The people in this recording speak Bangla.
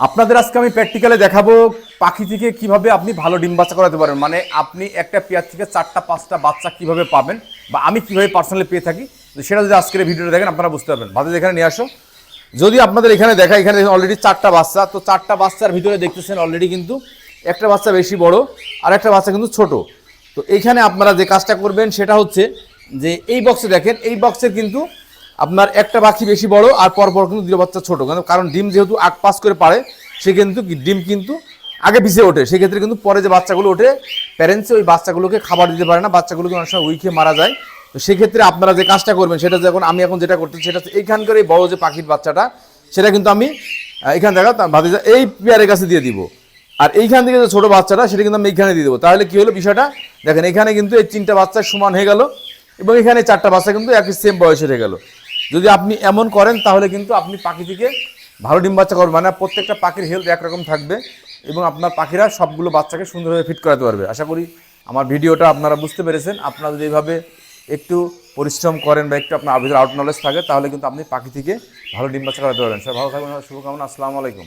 আপনাদের আজকে আমি প্র্যাকটিক্যালে দেখাবো পাখি থেকে কিভাবে আপনি ভালো ডিম বাচ্চা করাতে পারেন। মানে আপনি একটা পেয়ার থেকে 4টা 5টা বাচ্চা কিভাবে পাবেন বা আমি কিভাবে পার্সোনালি পেয়ে থাকি, তো সেটা যদি আজকের ভিডিওটা দেখেন আপনারা বুঝতে পারবেন। ভালো এখানে নিয়ে আসো। যদি আপনাদের এখানে দেখা, এখানে অলরেডি 4টা বাচ্চা, তো 4টা বাচ্চার ভিতরে দেখতেছেন অলরেডি কিন্তু একটা বাচ্চা বেশি বড় আর একটা বাচ্চা কিন্তু ছোট। তো এইখানে আপনারা যে কাজটা করবেন সেটা হচ্ছে যে এই বক্সে দেখেন, এই বক্সের কিন্তু আপনার একটা পাখি বেশি বড় আর পরপর কিন্তু দুটো বাচ্চা ছোট, কারণ ডিম যেহেতু আগ পাস করে পারে সে কিন্তু ডিম কিন্তু আগে পিছিয়ে ওঠে, সেক্ষেত্রে কিন্তু পরে যে বাচ্চাগুলো ওঠে প্যারেন্টসে ওই বাচ্চাগুলোকে খাবার দিতে পারে না, বাচ্চাগুলোকে অনেক সময় উইকে মারা যায়। তো সেক্ষেত্রে আপনারা যে কাজটা করবেন সেটা যখন আমি এখন যেটা করতেছি সেটা হচ্ছে এইখানকার এই বড় যে পাখির বাচ্চাটা সেটা কিন্তু আমি এখান থেকে ভাতিজা এই পেয়ারের কাছে দিয়ে দিব, আর এইখান থেকে যে ছোটো বাচ্চাটা সেটা কিন্তু আমি এইখানে দিয়ে দেবো। তাহলে কী হলো বিষয়টা দেখেন, এখানে কিন্তু এই 3টা বাচ্চা সমান হয়ে গেল এবং এখানে 4টা বাচ্চা কিন্তু একই সেম বয়সে হয়ে গেল। যদি আপনি এমন করেন তাহলে কিন্তু আপনি পাখি থেকে ভালো ডিম বাচ্চা করবেন, মানে প্রত্যেকটা পাখির হেলথ একরকম থাকবে এবং আপনার পাখিরা সবগুলো বাচ্চাকে সুন্দরভাবে ফিট করাতে পারবে। আশা করি আমার ভিডিওটা আপনারা বুঝতে পেরেছেন। আপনারা যদি এইভাবে একটু পরিশ্রম করেন বা একটু আপনার ভিতরে আউট নলেজ থাকে তাহলে কিন্তু আপনি পাখি থেকে ভালো ডিম বাচ্চা করাতে পারবেন। সবাই ভালো থাকবেন, শুভকামনা, আসসালামু আলাইকুম।